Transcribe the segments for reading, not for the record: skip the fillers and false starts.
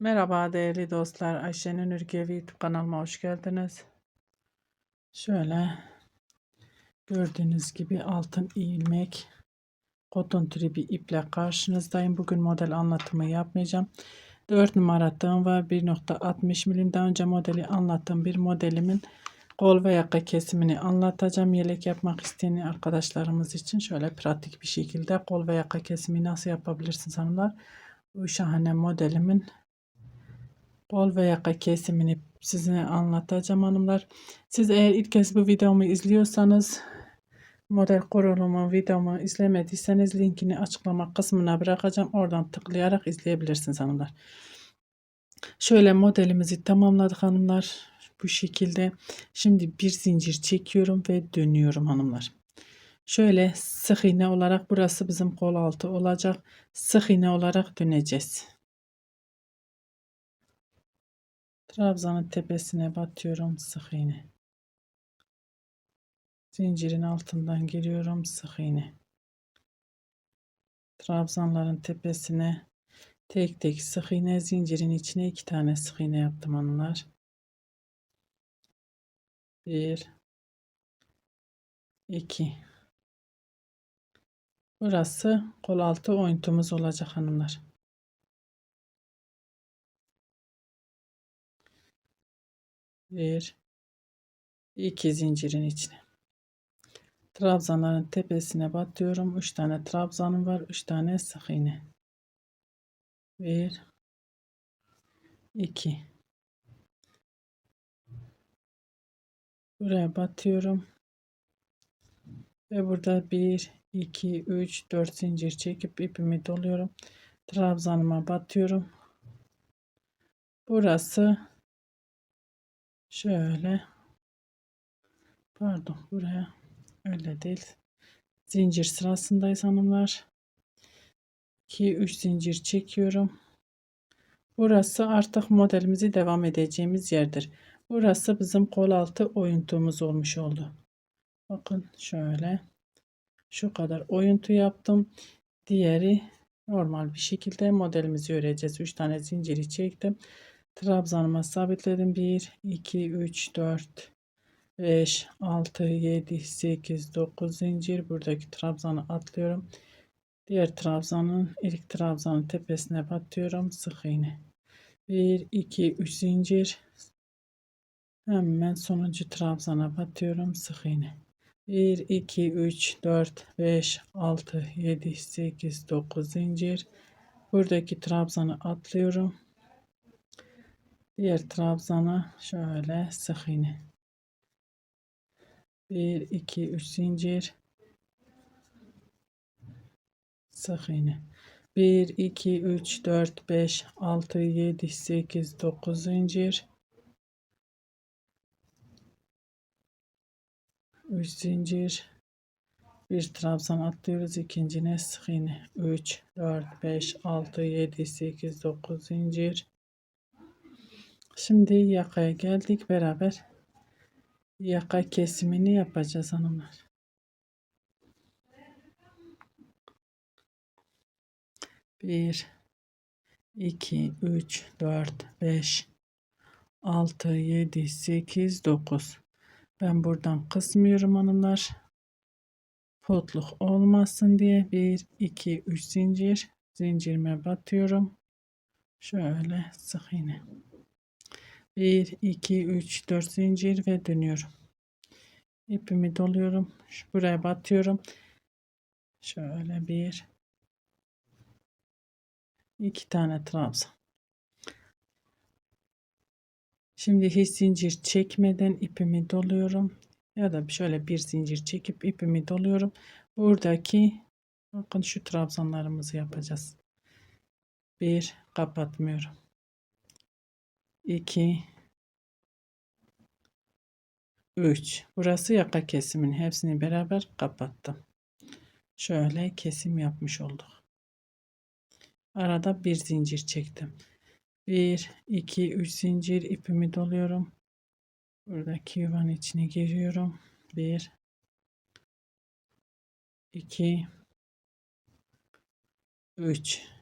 Merhaba değerli dostlar. Ayşe'nin Ürgevi YouTube kanalıma hoş geldiniz. Şöyle gördüğünüz gibi altın ilmek koton türü bir iple karşınızdayım. Bugün model anlatımı yapmayacağım. 4 numara tığım var. 1,60 milim. Daha önce modeli anlattığım bir modelimin kol ve yaka kesimini anlatacağım. Yelek yapmak isteyen arkadaşlarımız için şöyle pratik bir şekilde kol ve yaka kesimi nasıl yapabilirsiniz hanımlar. Bu şahane modelimin kol ve yaka kesimini size anlatacağım hanımlar. Siz eğer ilk kez bu videomu izliyorsanız model kurulumu videomu izlemediyseniz linkini açıklama kısmına bırakacağım. Oradan tıklayarak izleyebilirsiniz hanımlar. Şöyle modelimizi tamamladık hanımlar. Bu şekilde. Şimdi bir zincir çekiyorum ve dönüyorum hanımlar. Şöyle sık iğne olarak burası bizim kol altı olacak. Sık iğne olarak döneceğiz. Trabzanın tepesine batıyorum, sık iğne. Zincirin altından giriyorum, sık iğne. Trabzanların tepesine tek tek sık iğne, zincirin içine 2 tane sık iğne yaptım hanımlar. 1 2. Burası kol altı oyuntumuz olacak hanımlar. 1 2 zincirin içine. Trabzanların tepesine batıyorum. 3 tane trabzanım var. 3 tane sık iğne. 1 2. Buraya batıyorum. Ve burada 1 2 3 4 zincir çekip ipimi doluyorum. Trabzanıma batıyorum. Burası şöyle, pardon, buraya öyle değil. Zincir sırasındayız hanımlar. 2 3 zincir çekiyorum. Burası artık modelimizi devam edeceğimiz yerdir. Burası bizim kol altı oyuntumuz olmuş oldu. Bakın şöyle şu kadar oyuntu yaptım. Diğeri normal bir şekilde modelimizi öreceğiz. 3 tane zinciri çektim. Trabzanıma sabitledim. 1 2 3 4 5 6 7 8 9 zincir. Buradaki trabzanı atlıyorum. Diğer trabzanın ilk trabzanın tepesine batıyorum. Sık iğne. 1 2 3 zincir. Hemen sonuncu trabzana batıyorum. Sık iğne. 1 2 3 4 5 6 7 8 9 zincir. Buradaki trabzanı atlıyorum. Diğer trabzana şöyle sık iğne. 1 2 3 zincir. Sık iğne. 1 2 3 4 5 6 7 8 9 zincir. 3 zincir. Bir trabzan atlıyoruz. İkincine sık iğne. 3 4 5 6 7 8 9 zincir. Şimdi yakaya geldik, beraber yaka kesimini yapacağız hanımlar. 1 2 3 4 5 6 7 8 9. Ben buradan kısmıyorum hanımlar. Potluk olmasın diye 1 2 3 zincir, zincirime batıyorum. Şöyle sık iğne. 1 2 3 4 zincir ve dönüyorum. İpimi doluyorum. Buraya batıyorum. Şöyle 1 2 tane trabzan. Şimdi hiç zincir çekmeden ipimi doluyorum. Ya da şöyle bir zincir çekip ipimi doluyorum. Buradaki bakın şu trabzanlarımızı yapacağız. 1 kapatmıyorum. 2 3. Burası yaka kesimin. Hepsini beraber kapattım. Şöyle kesim yapmış olduk. Arada bir zincir çektim. 1 2 3 zincir, ipimi doluyorum. Buradaki yuvanın içine giriyorum. 1 2 3.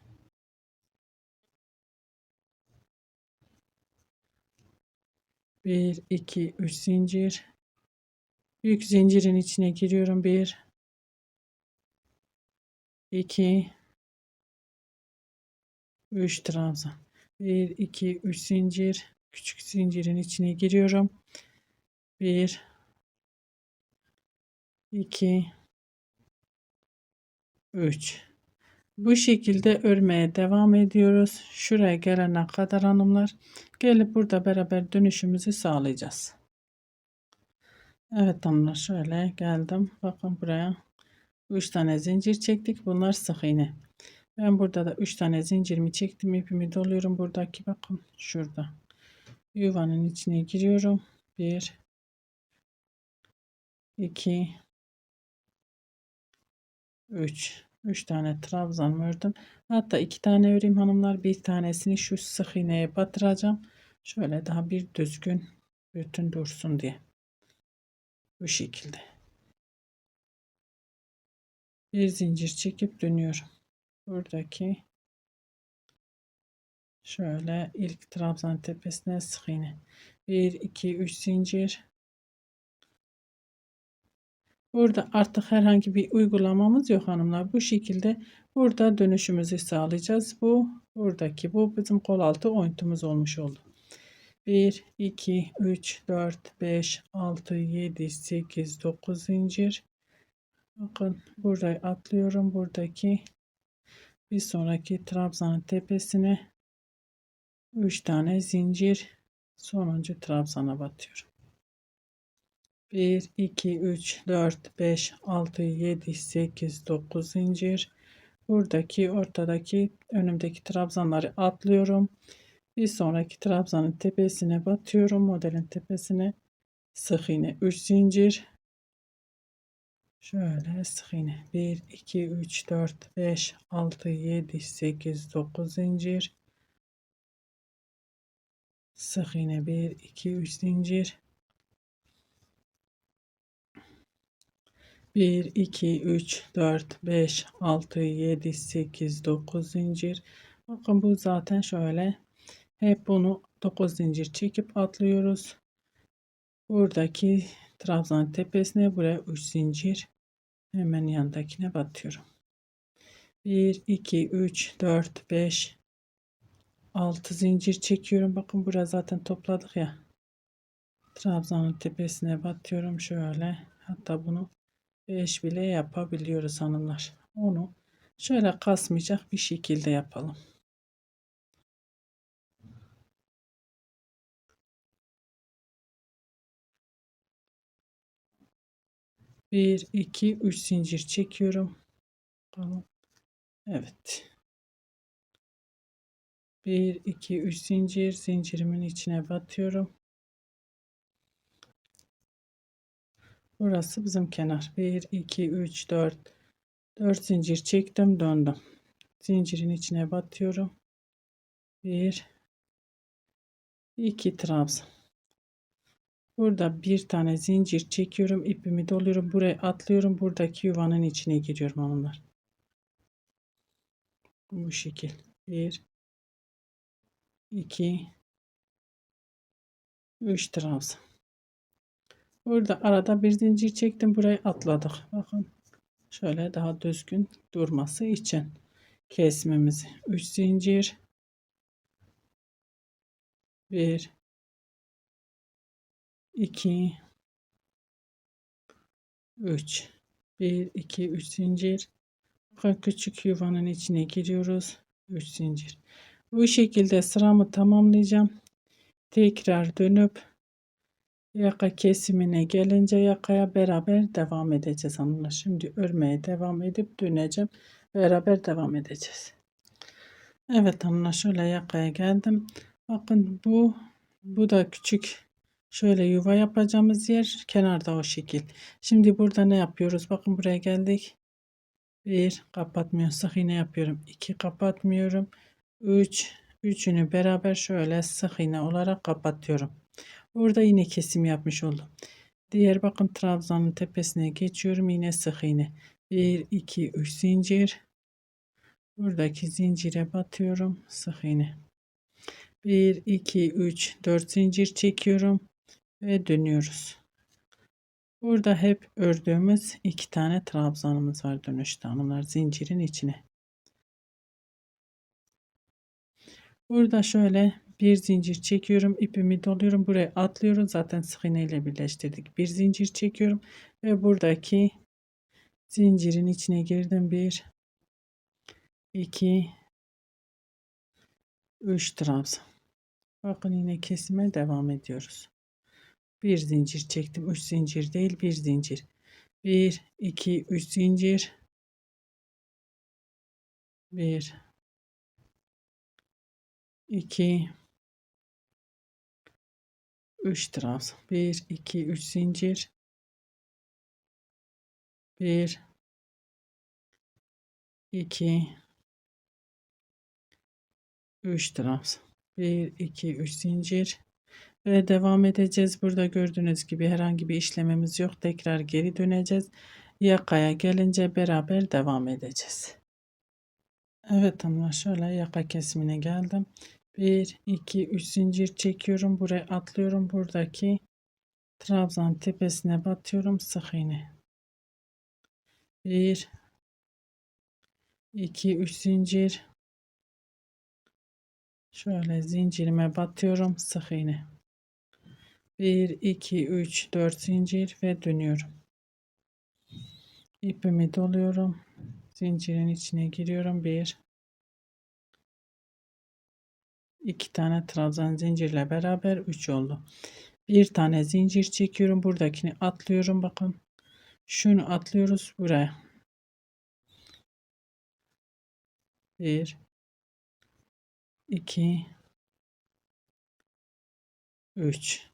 1 2 3 zincir. Büyük zincirin içine giriyorum. 1 2 3 trabzan. 1 2 3 zincir. Küçük zincirin içine giriyorum. 1 2 3. Bu şekilde örmeye devam ediyoruz. Şuraya gelene kadar hanımlar, gelip burada beraber dönüşümüzü sağlayacağız. Evet hanımlar, şöyle geldim. Bakın buraya 3 tane zincir çektik. Bunlar sık iğne. Ben burada da 3 tane zincirimi çektim. İpimi doluyorum. Buradaki bakın şurada. Yuvanın içine giriyorum. 1 2 3 tane trabzan ördüm. Hatta 2 tane öreyim hanımlar. Bir tanesini şu sık iğneye batıracağım. Şöyle daha bir düzgün bütün dursun diye. Bu şekilde. Bir zincir çekip dönüyorum. Buradaki şöyle ilk trabzan tepesine sık iğne. 1 2 3 zincir. Burada artık herhangi bir uygulamamız yok hanımlar. Bu şekilde burada dönüşümüzü sağlayacağız. Bu bizim kol altı oyuntumuz olmuş oldu. 1 2 3 4 5 6 7 8 9 zincir. Bakın burayı atlıyorum. Buradaki bir sonraki trabzanın tepesine 3 tane zincir, sonuncu trabzana batıyorum. 1 2 3 4 5 6 7 8 9 zincir. Buradaki ortadaki önümdeki trabzanları atlıyorum. Bir sonraki trabzanın tepesine batıyorum. Modelin tepesine sık iğne 3 zincir. Şöyle sık iğne 1 2 3 4 5 6 7 8 9 zincir. Sık iğne 1 2 3 zincir. 1 2 3 4 5 6 7 8 9 zincir. Bakın bu zaten şöyle hep bunu 9 zincir çekip atlıyoruz. Buradaki trabzan tepesine buraya 3 zincir, hemen yandakine batıyorum. 1 2 3 4 5 6 zincir çekiyorum. Bakın buraya zaten topladık ya. Trabzanın tepesine batıyorum şöyle. Hatta bunu 5 bile yapabiliyoruz hanımlar. Onu şöyle kasmayacak bir şekilde yapalım. 1 2 3 zincir çekiyorum. Tamam. Evet. 1 2 3 zincir, zincirimin içine batıyorum. Burası bizim kenar. 1 2 3 4 zincir çektim, döndüm. Zincirin içine batıyorum. 1 2 trabzan. Burada bir tane zincir çekiyorum, ipimi doluyorum, buraya atlıyorum, buradaki yuvanın içine giriyorum hanımlar. Bu şekil. 1 2 3 trabzan. Burada arada bir zincir çektim, burayı atladık. Bakın şöyle daha düzgün durması için kesmemizi 3 zincir, 1 2 3 1 2 3 zincir. Bakın küçük yuvanın içine giriyoruz, 3 zincir. Bu şekilde sıramı tamamlayacağım. Tekrar dönüp yaka kesimine gelince yakaya beraber devam edeceğiz hanımlar. Şimdi örmeye devam edip döneceğim. Beraber devam edeceğiz. Evet hanımlar, şöyle yakaya geldim. Bakın bu da küçük şöyle yuva yapacağımız yer, kenarda o şekil. Şimdi burada ne yapıyoruz? Bakın buraya geldik. 1 kapatmıyorum, sık iğne yapıyorum. 2 kapatmıyorum. 3 üçünü beraber şöyle sık iğne olarak kapatıyorum. Burada yine kesim yapmış oldum. Diğer bakın trabzanın tepesine geçiyorum, yine sık iğne. 1 2 3 zincir. Buradaki zincire batıyorum, sık iğne. 1 2 3 4 zincir çekiyorum. ve dönüyoruz. Burada hep ördüğümüz 2 tane trabzanımız var dönüşte hanımlar, zincirin içine. Burada şöyle bir zincir çekiyorum, ipimi doluyorum, buraya atlıyorum, zaten sık iğne ile birleştirdik. Bir zincir çekiyorum ve buradaki zincirin içine girdim. 1 2 3 trabzan. Bakın yine kesime devam ediyoruz. Bir zincir çektim, 3 zincir değil, bir zincir. 1 2 3 zincir. 1 2 3 trabzan. 1 2 3 zincir. 1 2 3 trabzan. 1 2 3 zincir ve devam edeceğiz. Burada gördüğünüz gibi herhangi bir işlemimiz yok. Tekrar geri döneceğiz. Yakaya gelince beraber devam edeceğiz. Evet hanımlar, şöyle yaka kesimine geldim. 1 2 3 zincir çekiyorum, buraya atlıyorum, buradaki trabzan tepesine batıyorum, sık iğne. 1 2 3 zincir, şöyle zincirime batıyorum, sık iğne. 1 2 3 4 zincir ve dönüyorum. İpimi doluyorum, zincirin içine giriyorum. 1 2 tane trabzan zincirle beraber 3 oldu. Bir tane zincir çekiyorum, buradakini atlıyorum, bakın şunu atlıyoruz buraya. 1 2 3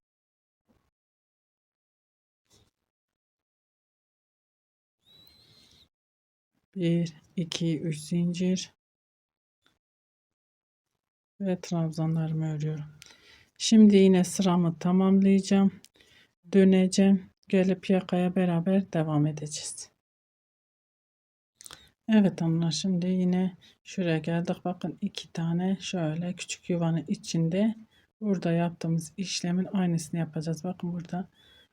1 2 3 zincir ve trabzanlarımı örüyorum. Şimdi yine sıramı tamamlayacağım. Döneceğim. Gelip yakaya beraber devam edeceğiz. Evet hanımlar, şimdi yine şuraya geldik. Bakın 2 tane şöyle küçük yuvanın içinde burada yaptığımız işlemin aynısını yapacağız. Bakın burada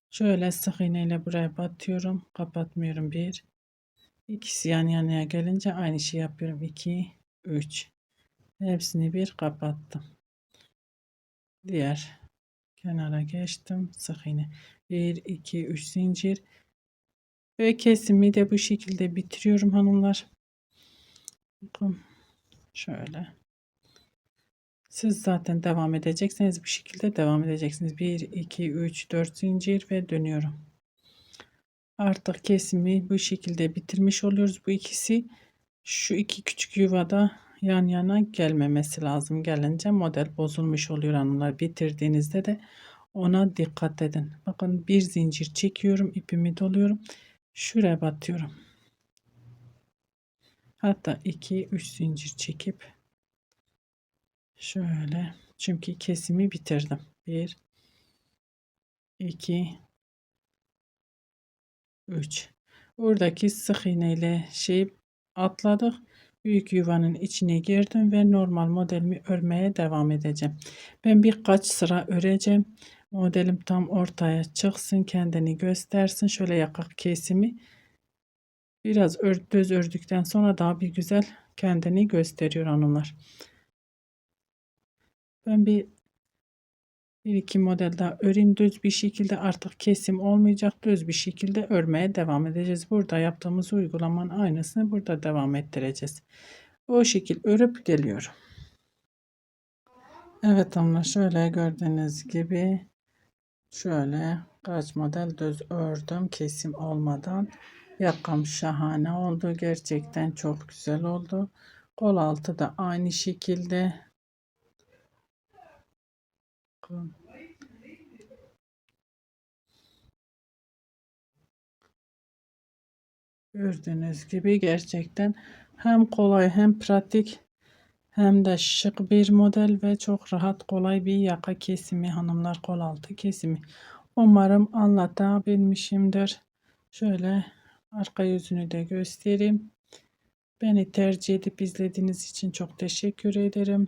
şöyle sık iğne ile buraya batıyorum. Kapatmıyorum. 1 İkisi yan yana gelince aynı şey yapıyorum. 2 3 hepsini bir kapattım. Diğer kenara geçtim, sık iğne. 1 2 3 zincir ve kesimi de bu şekilde bitiriyorum hanımlar. Bakın şöyle, siz zaten devam edecekseniz bu şekilde devam edeceksiniz. 1 2 3 4 zincir ve dönüyorum. Artık kesimi bu şekilde bitirmiş oluyoruz. Bu ikisi, şu iki küçük yuvada yan yana gelmemesi lazım. Gelince model bozulmuş oluyor hanımlar. Bitirdiğinizde de ona dikkat edin. Bakın bir zincir çekiyorum, ipimi doluyorum, şuraya batıyorum. Hatta 2 3 zincir çekip şöyle, çünkü kesimi bitirdim. 1 2 3 buradaki sık iğne ile atladık. Büyük yuvanın içine girdim ve normal modelimi örmeye devam edeceğim. Ben birkaç sıra öreceğim. Modelim tam ortaya çıksın, kendini göstersin. Şöyle yaka kesimi biraz düz ördükten sonra daha bir güzel kendini gösteriyor hanımlar. Ben bir iki model daha öreyim düz bir şekilde, artık kesim olmayacak, düz bir şekilde örmeye devam edeceğiz. Burada yaptığımız uygulamanın aynısını burada devam ettireceğiz. O şekil örüp geliyorum. Evet hanımlar, şöyle gördüğünüz gibi şöyle kaç model düz ördüm kesim olmadan. Yakam şahane oldu, gerçekten çok güzel oldu. Kol altı da aynı şekilde. Gördüğünüz gibi gerçekten hem kolay hem pratik hem de şık bir model ve çok rahat, kolay bir yaka kesimi hanımlar, kol altı kesimi. Umarım anlatabilmişimdir. Şöyle arka yüzünü de göstereyim. Beni tercih edip izlediğiniz için çok teşekkür ederim.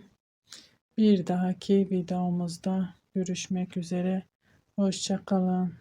Bir dahaki videomuzda görüşmek üzere. Hoşça kalın.